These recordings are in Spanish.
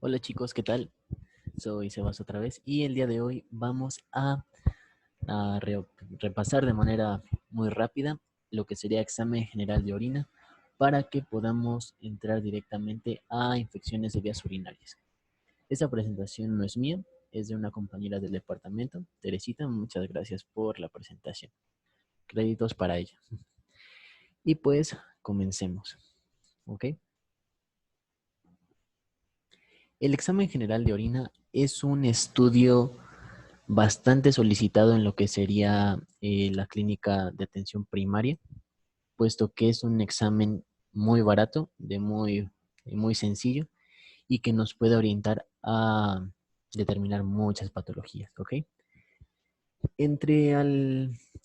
Hola chicos, ¿qué tal? Soy Sebas otra vez y el día de hoy vamos a repasar de manera muy rápida lo que sería examen general de orina para que podamos entrar directamente a infecciones de vías urinarias. Esta presentación no es mía, es de una compañera del departamento, Teresita. Muchas gracias por la presentación. Créditos para ella. Y pues comencemos, ¿ok? El examen general de orina es un estudio bastante solicitado en lo que sería la clínica de atención primaria, puesto que es un examen muy barato, muy sencillo y que nos puede orientar a determinar muchas patologías, ¿ok? Entre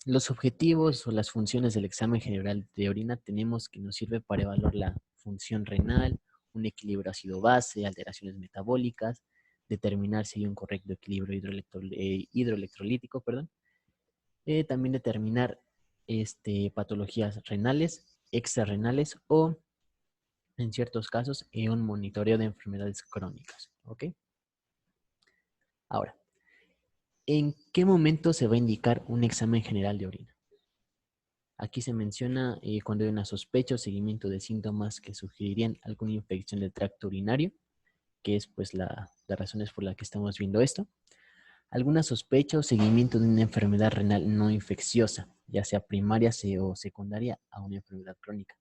los objetivos o las funciones del examen general de orina tenemos que nos sirve para evaluar la función renal, un equilibrio ácido-base, alteraciones metabólicas, determinar si hay un correcto equilibrio hidroelectrolítico, perdón. También determinar patologías renales, extrarrenales o, en ciertos casos, un monitoreo de enfermedades crónicas, ¿ok? Ahora, ¿en qué momento se va a indicar un examen general de orina? Aquí se menciona cuando hay una sospecha o seguimiento de síntomas que sugerirían alguna infección del tracto urinario, que es pues las razones por las que estamos viendo esto. Alguna sospecha o seguimiento de una enfermedad renal no infecciosa, ya sea primaria o secundaria a una enfermedad crónica.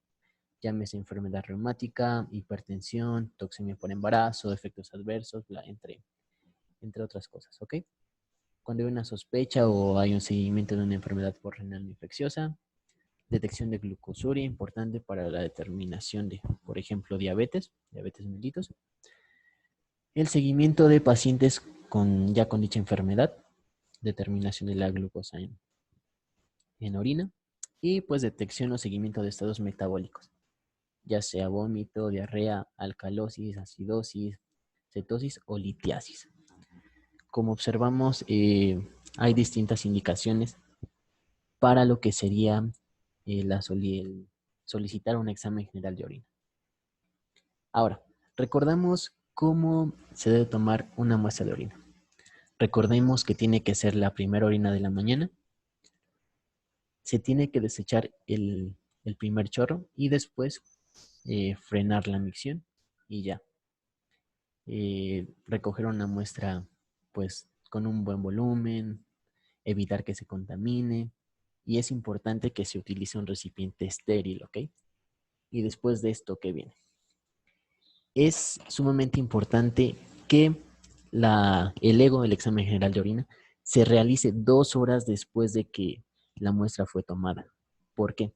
Llámese enfermedad reumática, hipertensión, toxemia por embarazo, efectos adversos, entre otras cosas, ¿ok? Cuando hay una sospecha o hay un seguimiento de una enfermedad por renal no infecciosa, detección de glucosuria, importante para la determinación de, por ejemplo, diabetes mellitus. El seguimiento de pacientes ya con dicha enfermedad, determinación de la glucosa en orina. Y pues detección o seguimiento de estados metabólicos, ya sea vómito, diarrea, alcalosis, acidosis, cetosis o litiasis. Como observamos, hay distintas indicaciones para lo que sería el solicitar un examen general de orina. Ahora, recordamos cómo se debe tomar una muestra de orina. Recordemos que tiene que ser la primera orina de la mañana. Se tiene que desechar el primer chorro y después frenar la micción y ya. Recoger una muestra pues con un buen volumen, evitar que se contamine y es importante que se utilice un recipiente estéril, ¿ok? Y después de esto, ¿qué viene? Es sumamente importante que el examen general de orina, se realice 2 horas después de que la muestra fue tomada. ¿Por qué?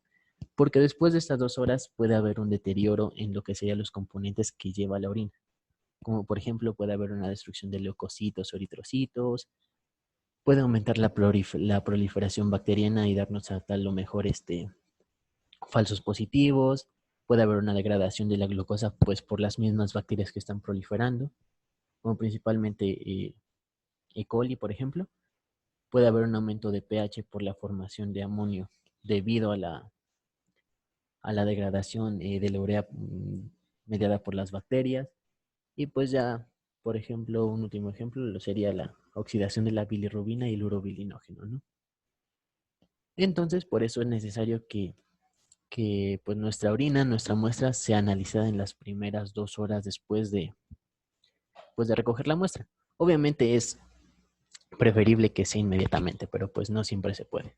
Porque después de estas 2 horas puede haber un deterioro en lo que serían los componentes que lleva la orina. Como por ejemplo puede haber una destrucción de leucocitos o eritrocitos, puede aumentar la proliferación bacteriana y darnos a tal lo mejor falsos positivos, puede haber una degradación de la glucosa pues por las mismas bacterias que están proliferando, como principalmente E. coli, por ejemplo. Puede haber un aumento de pH por la formación de amonio debido a la degradación de la urea mediada por las bacterias. Y pues ya, por ejemplo, un último ejemplo lo sería la oxidación de la bilirrubina y el urobilinógeno, ¿no? Entonces, por eso es necesario que pues nuestra orina, nuestra muestra sea analizada en las primeras 2 horas después de recoger la muestra. Obviamente es preferible que sea inmediatamente, pero pues no siempre se puede.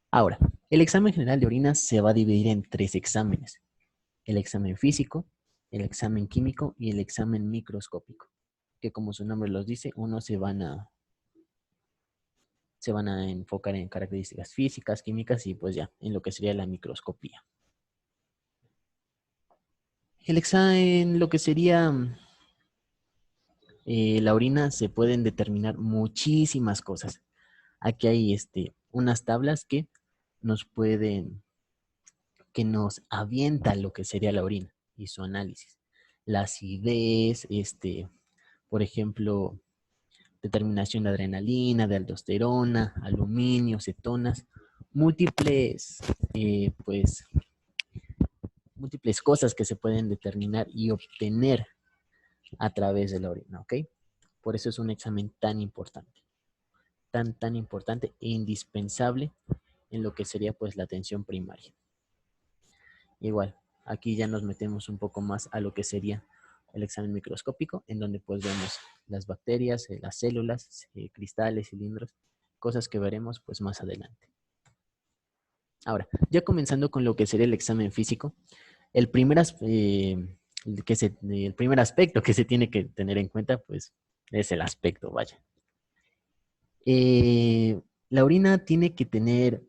Ahora, el examen general de orina se va a dividir en 3 exámenes: el examen físico, el examen químico y el examen microscópico, que como su nombre los dice, se van a enfocar en características físicas, químicas y pues ya, en lo que sería la microscopía. El examen, lo que sería la orina, se pueden determinar muchísimas cosas. Aquí hay unas tablas que nos avienta lo que sería la orina y su análisis. La acidez, por ejemplo, determinación de adrenalina, de aldosterona, aluminio, cetonas, múltiples, pues, múltiples cosas que se pueden determinar y obtener a través de la orina, ¿ok? Por eso es un examen tan importante, tan importante e indispensable en lo que sería pues la atención primaria. Igual, aquí ya nos metemos un poco más a lo que sería el examen microscópico, en donde pues vemos las bacterias, las células, cristales, cilindros, cosas que veremos pues más adelante. Ahora, ya comenzando con lo que sería el examen físico, el primer, el primer aspecto que se tiene que tener en cuenta pues es el aspecto, vaya. La orina tiene que tener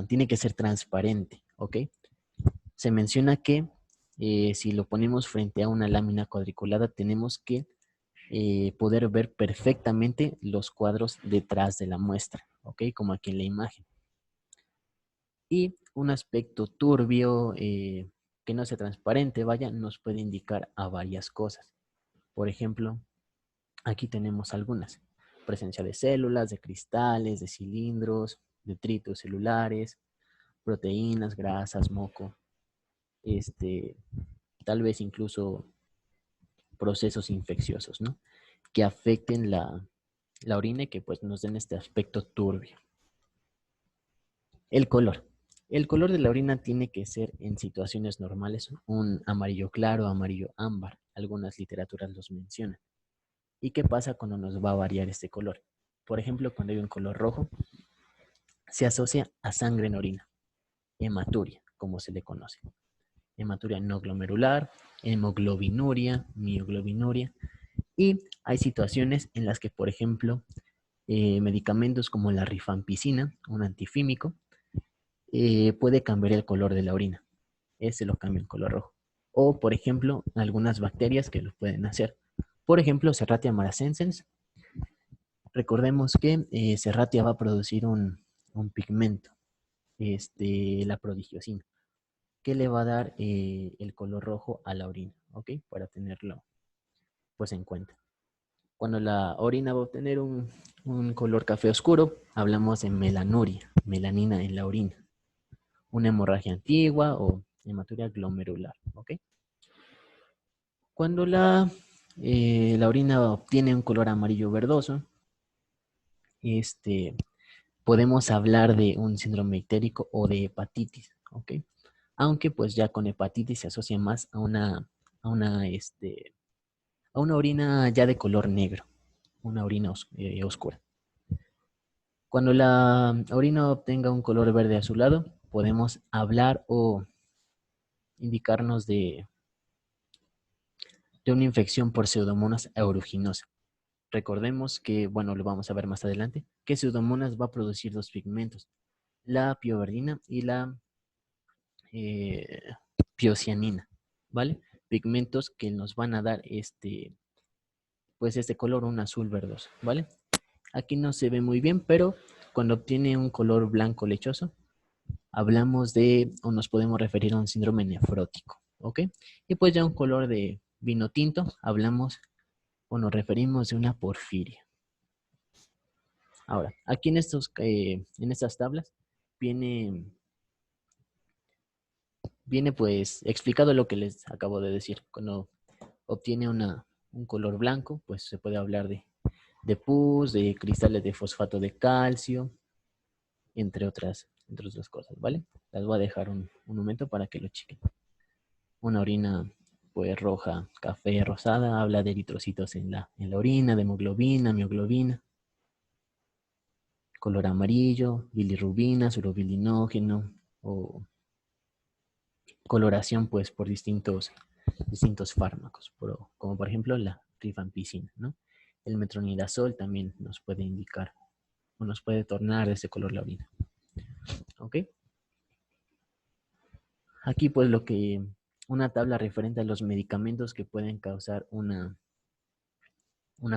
tiene que ser transparente, ¿ok? Se menciona que si lo ponemos frente a una lámina cuadriculada, tenemos que poder ver perfectamente los cuadros detrás de la muestra, ¿ok? Como aquí en la imagen. Y un aspecto turbio que no sea transparente, vaya, nos puede indicar a varias cosas. Por ejemplo, aquí tenemos algunas. Presencia de células, de cristales, de cilindros, detritos celulares, proteínas, grasas, moco, tal vez incluso procesos infecciosos, ¿no? Que afecten la orina y que pues nos den este aspecto turbio. El color. El color de la orina tiene que ser en situaciones normales un amarillo claro, amarillo ámbar. Algunas literaturas los mencionan. ¿Y qué pasa cuando nos va a variar este color? Por ejemplo, cuando hay un color rojo, se asocia a sangre en orina, hematuria, como se le conoce. Hematuria no glomerular, hemoglobinuria, mioglobinuria. Y hay situaciones en las que, por ejemplo, medicamentos como la rifampicina, un antifímico, puede cambiar el color de la orina. Ese lo cambia en color rojo. O, por ejemplo, algunas bacterias que lo pueden hacer. Por ejemplo, Serratia marascensens. Recordemos que Serratia va a producir un pigmento, la prodigiosina, que le va a dar el color rojo a la orina, ¿ok? Para tenerlo pues en cuenta. Cuando la orina va a obtener un color café oscuro, hablamos de melanuria, melanina en la orina. Una hemorragia antigua o hematuria glomerular, ¿ok? Cuando la orina obtiene un color amarillo verdoso, podemos hablar de un síndrome ictérico o de hepatitis, ¿ok? Aunque pues ya con hepatitis se asocia más a una, a una orina ya de color negro, una orina oscura. Cuando la orina obtenga un color verde azulado, podemos hablar o indicarnos de una infección por Pseudomonas aeruginosa. Recordemos que, bueno, lo vamos a ver más adelante, que Pseudomonas va a producir dos pigmentos, la pioverdina y la eh, piocianina, ¿vale? Pigmentos que nos van a dar pues este color, un azul verdoso, ¿vale? Aquí no se ve muy bien, pero cuando obtiene un color blanco lechoso, hablamos de, o nos podemos referir a un síndrome nefrótico, ¿ok? Y pues ya un color de vino tinto, hablamos o nos referimos de una porfiria. Ahora, aquí en estas tablas viene pues explicado lo que les acabo de decir. Cuando obtiene un color blanco, pues se puede hablar de pus, de cristales de fosfato de calcio, entre otras cosas, ¿vale? Las voy a dejar un momento para que lo chequen. Una orina pues roja, café, rosada, habla de eritrocitos en la orina, de hemoglobina, mioglobina. Color amarillo, bilirrubina, surobilinógeno o coloración pues por distintos fármacos, como por ejemplo la rifampicina, ¿no? El metronidazol también nos puede indicar o nos puede tornar de ese color la orina. ¿Ok? Aquí pues una tabla referente a los medicamentos que pueden causar una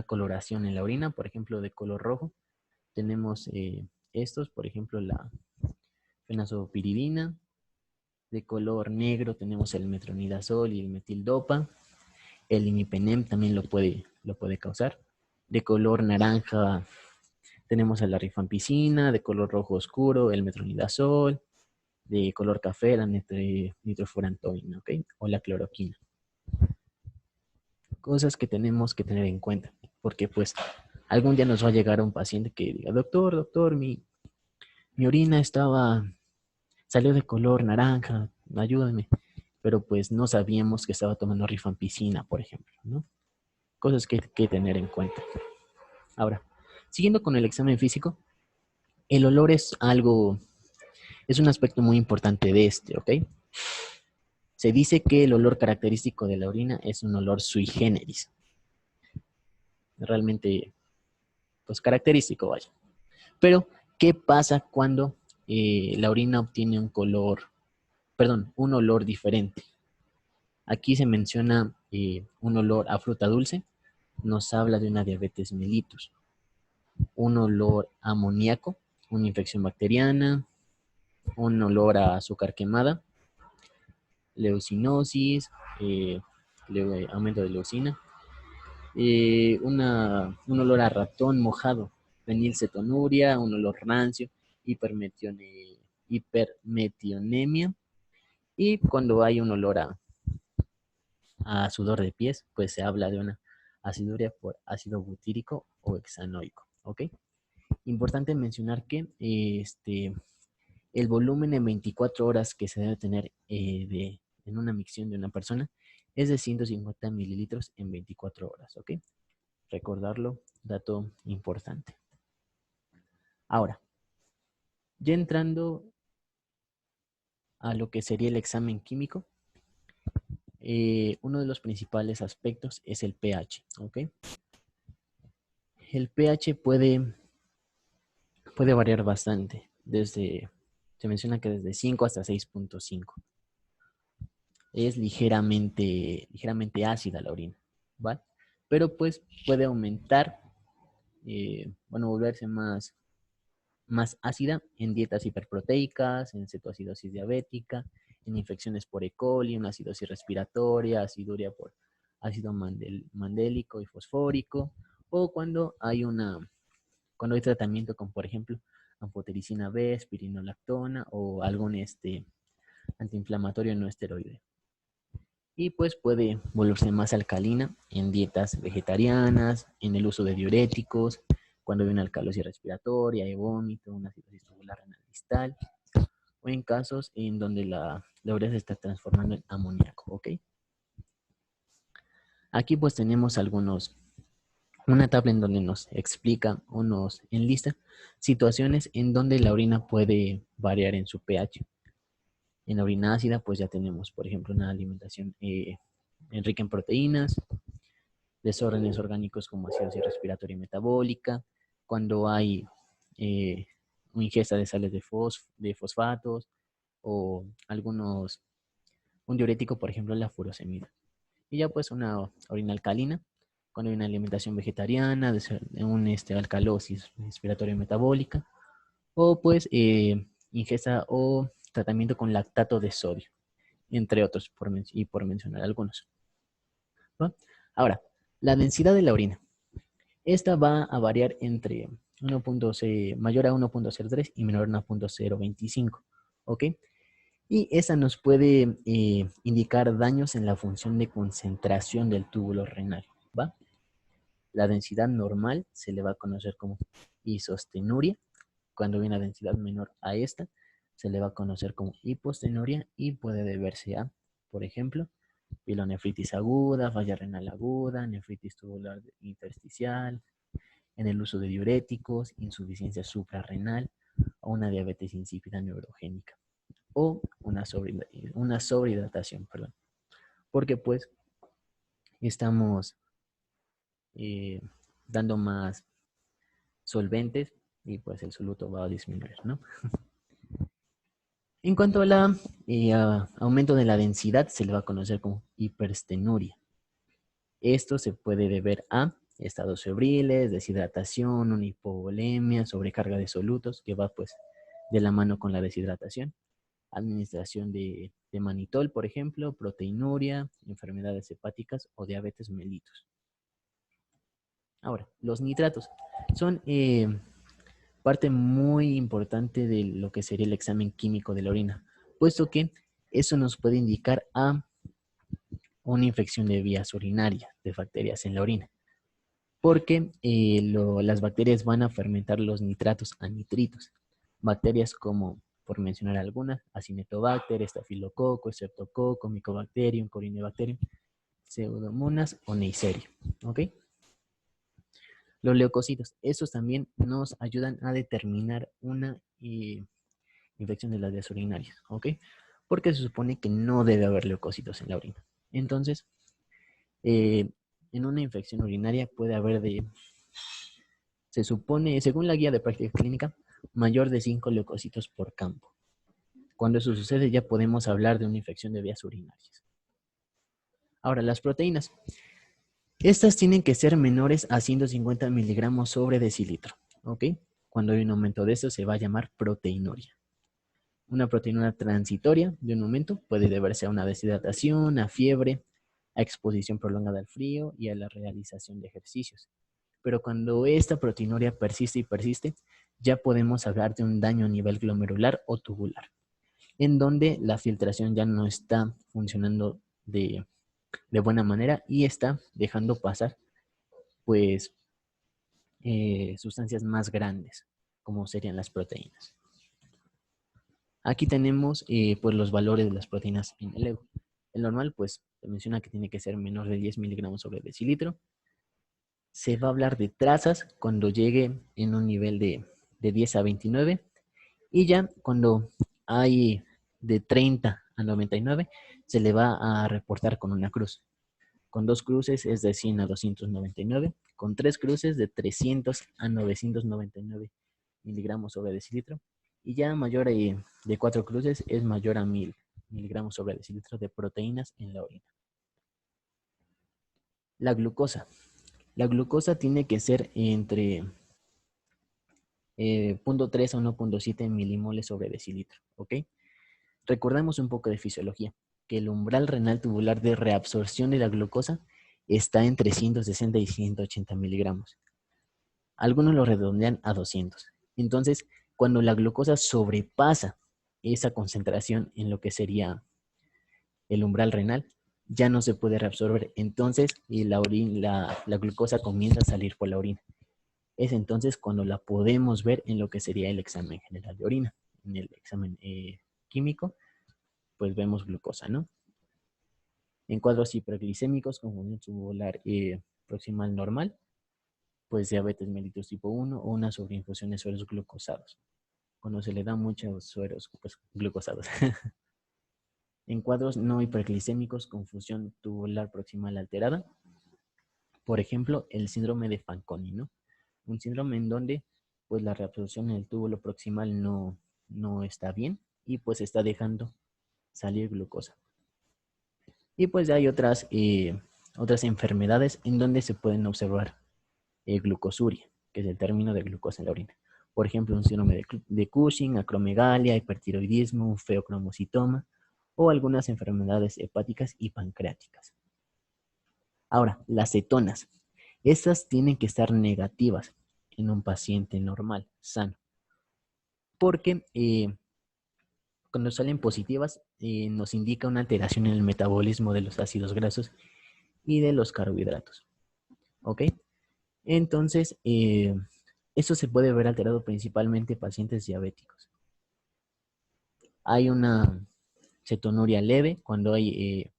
coloración en la orina, por ejemplo de color rojo. Tenemos estos, por ejemplo la fenazopiridina. De color negro tenemos el metronidazol y el metildopa. El imipenem también lo puede causar. De color naranja tenemos la rifampicina. De color rojo oscuro el metronidazol. De color café la nitrofurantoína, ¿ok? O la cloroquina. cosas que tenemos que tener en cuenta, porque pues algún día nos va a llegar un paciente que diga, doctor, mi orina salió de color naranja, ayúdame, pero pues no sabíamos que estaba tomando rifampicina, por ejemplo, ¿no? Cosas que tener en cuenta. Ahora, siguiendo con el examen físico, el olor es un aspecto muy importante de este, ¿ok? Se dice que el olor característico de la orina es un olor sui generis. Realmente, pues característico, vaya. Pero, ¿qué pasa cuando la orina obtiene un olor diferente? Aquí se menciona un olor a fruta dulce, nos habla de una diabetes mellitus, un olor a amoníaco, una infección bacteriana, un olor a azúcar quemada, leucinosis, eh, aumento de leucina, un olor a ratón mojado, fenilcetonuria, un olor rancio, hipermetionemia, y cuando hay un olor a sudor de pies, pues se habla de una aciduria por ácido butírico o hexanoico, ¿ok? Importante mencionar que el volumen en 24 horas que se debe tener en una micción de una persona es de 150 mililitros en 24 horas, ¿ok? Recordarlo, dato importante. Ahora, ya entrando a lo que sería el examen químico, uno de los principales aspectos es el pH, ¿ok? El pH puede variar bastante, se menciona que desde 5 hasta 6.5. Es ligeramente ácida la orina, ¿vale? Pero pues puede aumentar, volverse más ácida en dietas hiperproteicas, en cetoacidosis diabética, en infecciones por E. coli, una acidosis respiratoria, aciduria por ácido mandélico y fosfórico, o cuando hay tratamiento con, por ejemplo, amphotericina B, espironolactona o algún antiinflamatorio no esteroide. Y pues puede volverse más alcalina en dietas vegetarianas, en el uso de diuréticos, cuando hay una alcalosis respiratoria, hay vómito, una acidosis tubular renal distal, o en casos en donde la urea se está transformando en amoníaco, ¿ok? Aquí pues tenemos una tabla en donde nos explica o nos enlista situaciones en donde la orina puede variar en su pH. En la orina ácida pues ya tenemos, por ejemplo, una alimentación rica en proteínas, desórdenes orgánicos como acidosis respiratoria y metabólica, cuando hay ingesta de sales de fosfatos o un diurético, por ejemplo, la furosemida. Y ya pues una orina alcalina, cuando hay una alimentación vegetariana, alcalosis respiratoria y metabólica, o pues ingesta o tratamiento con lactato de sodio, entre otros, por mencionar algunos, ¿va? Ahora, la densidad de la orina. Esta va a variar entre mayor a 1.03 y menor a 1.025, ¿ok? Y esa nos puede indicar daños en la función de concentración del túbulo renal, ¿va? La densidad normal se le va a conocer como isostenuria. Cuando hay una densidad menor a esta, se le va a conocer como hipostenuria y puede deberse a, por ejemplo, pielonefritis aguda, falla renal aguda, nefritis tubular intersticial, en el uso de diuréticos, insuficiencia suprarrenal o una diabetes insípida neurogénica o una sobrehidratación, perdón. Porque pues estamos eh, dando más solventes y pues el soluto va a disminuir, ¿no? En cuanto a aumento de la densidad, se le va a conocer como hiperstenuria. Esto se puede deber a estados febriles, deshidratación, una hipovolemia, sobrecarga de solutos, que va pues de la mano con la deshidratación, administración de manitol, por ejemplo, proteinuria, enfermedades hepáticas o diabetes mellitus. Ahora, los nitratos son parte muy importante de lo que sería el examen químico de la orina, puesto que eso nos puede indicar a una infección de vías urinarias de bacterias en la orina, porque las bacterias van a fermentar los nitratos a nitritos. Bacterias como, por mencionar algunas, Acinetobacter, Staphylococcus, Streptococcus, Mycobacterium, Corynebacterium, Pseudomonas o Neisseria. ¿Ok? Los leucocitos, estos también nos ayudan a determinar una infección de las vías urinarias. ¿Ok? Porque se supone que no debe haber leucocitos en la orina. Entonces, en una infección urinaria puede haber se supone, según la guía de práctica clínica, mayor de 5 leucocitos por campo. Cuando eso sucede ya podemos hablar de una infección de vías urinarias. Ahora, las proteínas. Estas tienen que ser menores a 150 miligramos sobre decilitro. ¿Ok? Cuando hay un aumento de eso se va a llamar proteinuria. Una proteinuria transitoria de un momento puede deberse a una deshidratación, a fiebre, a exposición prolongada al frío y a la realización de ejercicios. Pero cuando esta proteinuria persiste y persiste, ya podemos hablar de un daño a nivel glomerular o tubular, en donde la filtración ya no está funcionando de buena manera y está dejando pasar pues sustancias más grandes, como serían las proteínas. Aquí tenemos pues los valores de las proteínas en el ego. El normal pues se menciona que tiene que ser menor de 10 miligramos sobre decilitro. Se va a hablar de trazas cuando llegue en un nivel de 10 a 29 y ya cuando hay de 30 a 99 se le va a reportar con una cruz. Con 2 cruces es de 100 a 299, con 3 cruces de 300 a 999 miligramos sobre decilitro y ya mayor de 4 cruces es mayor a 1000 miligramos sobre decilitro de proteínas en la orina. La glucosa. La glucosa tiene que ser entre 0.3 a 1.7 milimoles sobre decilitro, ¿ok? Recordamos un poco de fisiología, que el umbral renal tubular de reabsorción de la glucosa está entre 160 y 180 miligramos. Algunos lo redondean a 200. Entonces, cuando la glucosa sobrepasa esa concentración en lo que sería el umbral renal, ya no se puede reabsorber. Entonces, la glucosa comienza a salir por la orina. Es entonces cuando la podemos ver en lo que sería el examen general de orina. En el examen químico, pues vemos glucosa, ¿no? En cuadros hiperglicémicos con función tubular proximal normal, pues diabetes mellitus tipo 1 o una sobreinfusión de sueros glucosados. Cuando se le da muchos sueros pues, glucosados. En cuadros no hiperglicémicos con función tubular proximal alterada, por ejemplo, el síndrome de Fanconi, ¿no? Un síndrome en donde pues la reabsorción en el túbulo proximal no está bien y pues está dejando salir glucosa. Y pues hay otras enfermedades en donde se pueden observar glucosuria, que es el término de glucosa en la orina. Por ejemplo, un síndrome de Cushing, acromegalia, hipertiroidismo, un feocromocitoma o algunas enfermedades hepáticas y pancreáticas. Ahora, las cetonas. Estas tienen que estar negativas en un paciente normal, sano. Porque cuando salen positivas nos indica una alteración en el metabolismo de los ácidos grasos y de los carbohidratos. ¿Ok? Entonces, eso se puede ver alterado principalmente en pacientes diabéticos. Hay una cetonuria leve cuando hay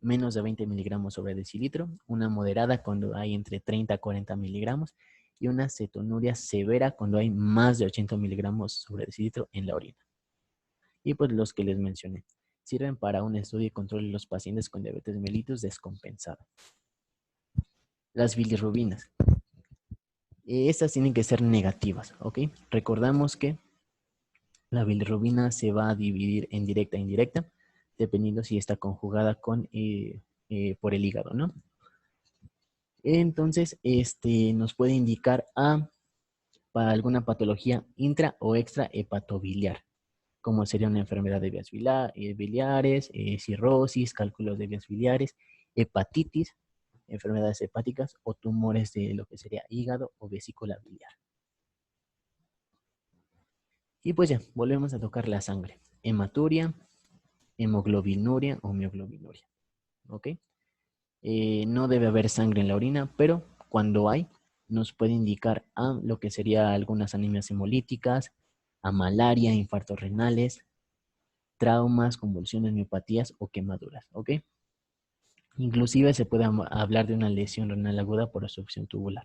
menos de 20 miligramos sobre decilitro, una moderada cuando hay entre 30 a 40 miligramos y una cetonuria severa cuando hay más de 80 miligramos sobre decilitro en la orina. Y pues los que les mencioné sirven para un estudio y control de los pacientes con diabetes mellitus descompensada. Las bilirrubinas. Estas tienen que ser negativas, ¿ok? Recordamos que la bilirrubina se va a dividir en directa e indirecta, dependiendo si está conjugada con, por el hígado, ¿no? Entonces, nos puede indicar para alguna patología intra o extra hepatobiliar, como sería una enfermedad de vías biliares, cirrosis, cálculos de vías biliares, hepatitis, enfermedades hepáticas o tumores de lo que sería hígado o vesícula biliar. Y pues ya, volvemos a tocar la sangre. Hematuria, hemoglobinuria o mioglobinuria. ¿ok? No debe haber sangre en la orina, pero cuando hay, nos puede indicar a lo que sería algunas anemias hemolíticas, a malaria, infartos renales, traumas, convulsiones, miopatías o quemaduras, ¿ok? Inclusive se puede hablar de una lesión renal aguda por obstrucción tubular.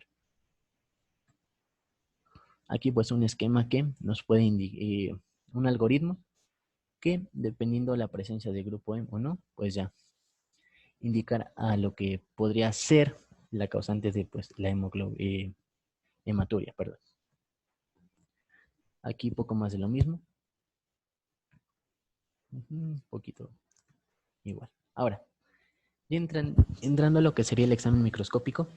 Aquí pues un esquema que nos puede indicar, un algoritmo que dependiendo de la presencia de grupo M o no, pues ya indicar a lo que podría ser la causante de pues la hematuria, perdón. Aquí poco más de lo mismo. Un poquito igual. Ahora, entrando a lo que sería el examen microscópico,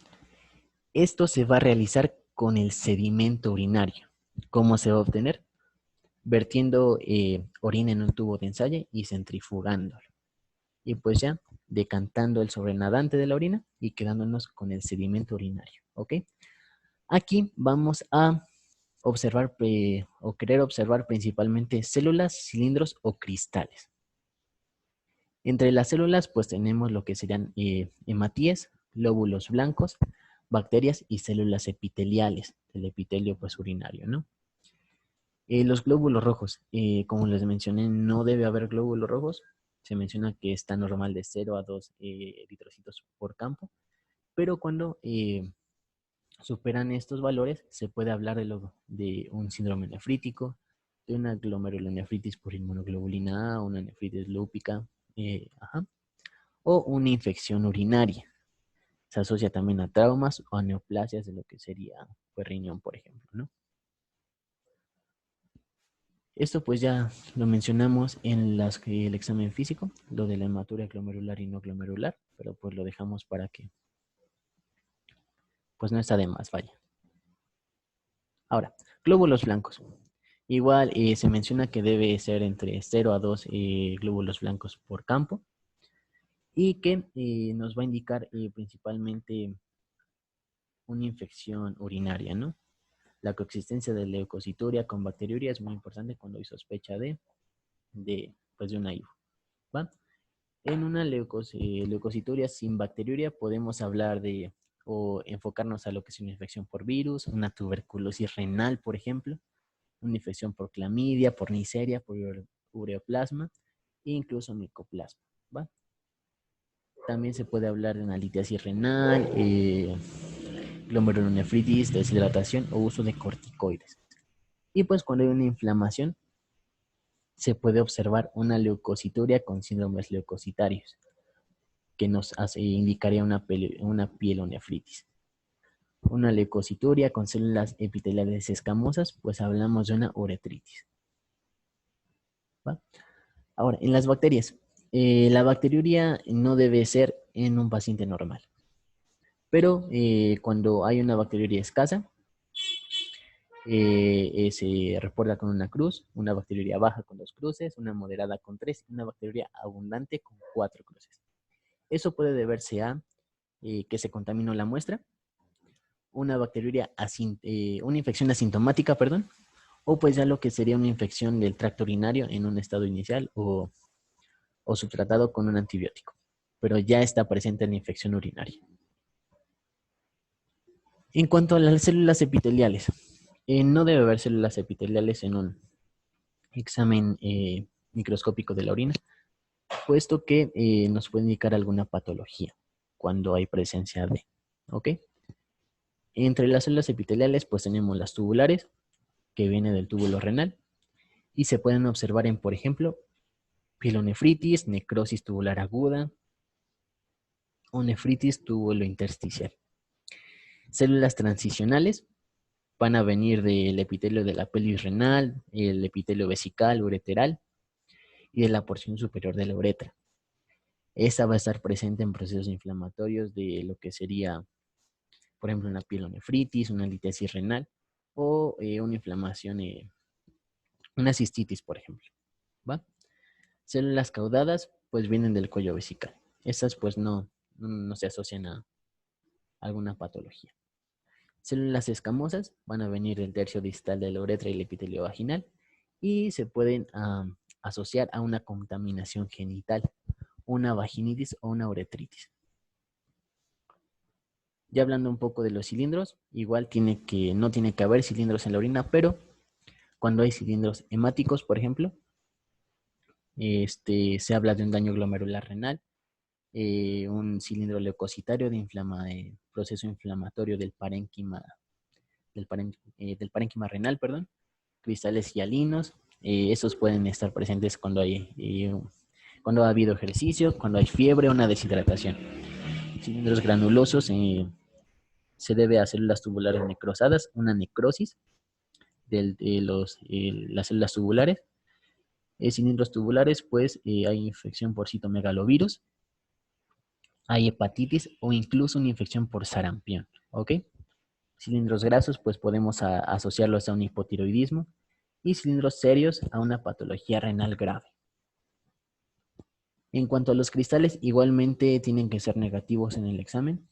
esto se va a realizar con el sedimento urinario. ¿Cómo se va a obtener? Vertiendo orina en un tubo de ensayo y centrifugándolo. Y pues ya decantando el sobrenadante de la orina y quedándonos con el sedimento urinario. ¿Ok? Aquí vamos a observar o querer observar principalmente células, cilindros o cristales. Entre las células pues tenemos lo que serían hematíes, glóbulos blancos, bacterias y células epiteliales, el epitelio pues urinario, ¿no? Los glóbulos rojos, como les mencioné, no debe haber glóbulos rojos. Se menciona que está normal de 0 a 2 eritrocitos por campo, pero cuando superan estos valores, se puede hablar de un síndrome nefrítico, de una glomerulonefritis por inmunoglobulina A, una nefritis lúpica, o una infección urinaria. Se asocia también a traumas o a neoplasias de lo que sería pues, riñón, por ejemplo, ¿no? Esto pues ya lo mencionamos en el examen físico, lo de la hematuria glomerular y no glomerular, pero pues lo dejamos para que pues no está de más, vaya. Ahora, glóbulos blancos. Igual se menciona que debe ser entre 0 a 2 glóbulos blancos por campo y que nos va a indicar principalmente una infección urinaria, ¿no? La coexistencia de leucocituria con bacteriuria es muy importante cuando hay sospecha pues de una IVU, ¿va? En una leucocituria sin bacteriuria podemos hablar de o enfocarnos a lo que es una infección por virus, una tuberculosis renal, por ejemplo, una infección por clamidia, por neisseria, por ureoplasma e incluso micoplasma, ¿va? También se puede hablar de una litiasis renal, glomerulonefritis, deshidratación o uso de corticoides. Y pues cuando hay una inflamación, se puede observar una leucocituria con síndromes leucocitarios, que nos indicaría una pielonefritis. Una leucocituria con células epiteliales escamosas, pues hablamos de una uretritis. ¿Va? Ahora, en las bacterias, la bacteriuria no debe ser en un paciente normal, pero cuando hay una bacteriuria escasa, se reporta con una cruz, una bacteriuria baja con 2 cruces, una moderada con 3 y una bacteriuria abundante con 4 cruces. Eso puede deberse a que se contaminó la muestra, una bacteriuria, una infección asintomática, perdón, o pues ya lo que sería una infección del tracto urinario en un estado inicial o subtratado con un antibiótico, pero ya está presente la infección urinaria. En cuanto a las células epiteliales, no debe haber células epiteliales en un examen microscópico de la orina, puesto que nos puede indicar alguna patología cuando hay presencia de, ¿ok? Entre las células epiteliales, pues tenemos las tubulares, que viene del túbulo renal, y se pueden observar en, por ejemplo, pielonefritis, necrosis tubular aguda o nefritis tubulointersticial. Células transicionales van a venir del epitelio de la pelvis renal, el epitelio vesical, ureteral y de la porción superior de la uretra. Esta va a estar presente en procesos inflamatorios de lo que sería, por ejemplo, una pielonefritis, una litiasis renal o una inflamación, una cistitis, por ejemplo. ¿Va? Células caudadas, pues vienen del cuello vesical. Estas, pues, no se asocian a alguna patología. Células escamosas van a venir del tercio distal de la uretra y el epitelio vaginal y se pueden asociar a una contaminación genital una vaginitis o una uretritis. Ya hablando un poco de los cilindros, igual no tiene que haber cilindros en la orina, pero cuando hay cilindros hemáticos, por ejemplo, se habla de un daño glomerular renal, un cilindro leucocitario de proceso inflamatorio del parénquima renal, perdón, cristales hialinos, esos pueden estar presentes cuando ha habido ejercicio, cuando hay fiebre o una deshidratación. Cilindros granulosos, se debe a células tubulares necrosadas, una necrosis las células tubulares. Cilindros tubulares, pues hay infección por citomegalovirus, hay hepatitis o incluso una infección por sarampión, ¿ok? Cilindros grasos, pues podemos asociarlos a un hipotiroidismo, y cilindros serios a una patología renal grave. En cuanto a los cristales, igualmente tienen que ser negativos en el examen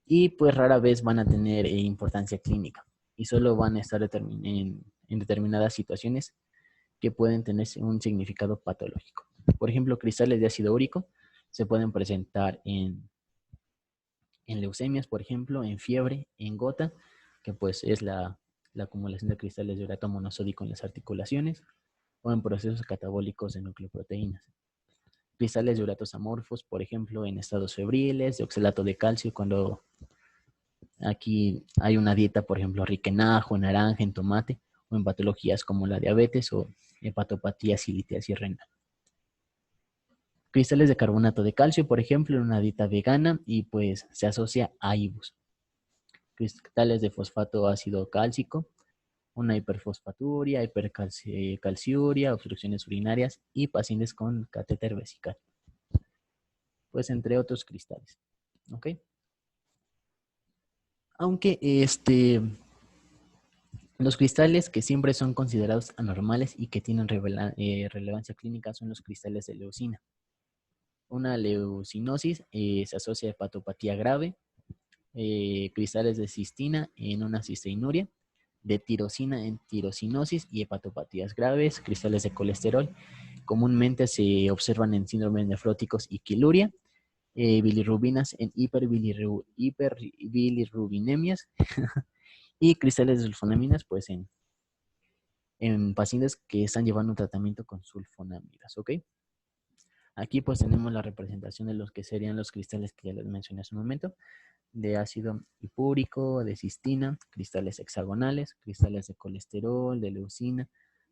y pues rara vez van a tener importancia clínica y solo van a estar en determinadas situaciones que pueden tener un significado patológico. Por ejemplo, cristales de ácido úrico se pueden presentar en leucemias, por ejemplo, en fiebre, en gota, que pues es la acumulación de cristales de urato monosódico en las articulaciones, o en procesos catabólicos de nucleoproteínas. Cristales de uratos amorfos, por ejemplo, en estados febriles, de oxalato de calcio, cuando aquí hay una dieta, por ejemplo, rica en ajo, en naranja, en tomate, o en patologías como la diabetes o hepatopatía y renal. Cristales de carbonato de calcio, por ejemplo, en una dieta vegana y pues se asocia a IBUS. Cristales de fosfato ácido cálcico, una hiperfosfaturia, hipercalciuria, obstrucciones urinarias y pacientes con catéter vesical. Pues entre otros cristales. ¿Ok? Aunque los cristales que siempre son considerados anormales y que tienen relevancia clínica son los cristales de leucina. Una leucinosis se asocia a hepatopatía grave, cristales de cistina en una cisteinuria, de tirosina en tirosinosis y hepatopatías graves, cristales de colesterol. Comúnmente se observan en síndromes nefróticos y quiluria, bilirrubinas en hiperbilirrubinemias y cristales de sulfonaminas pues en pacientes que están llevando un tratamiento con sulfonamidas, ¿ok? Aquí pues tenemos la representación de los que serían los cristales que ya les mencioné hace un momento, de ácido hipúrico, de cistina, cristales hexagonales, cristales de colesterol, de leucina,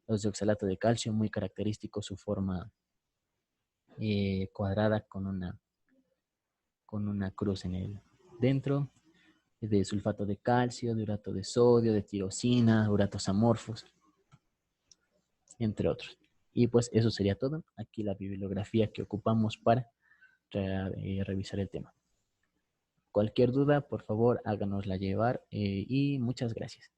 los de oxalato de calcio, muy característico su forma cuadrada con una cruz en el dentro, de sulfato de calcio, de urato de sodio, de tirosina, uratos amorfos, entre otros. Y pues eso sería todo. Aquí la bibliografía que ocupamos para revisar el tema. Cualquier duda, por favor, háganosla llevar y muchas gracias.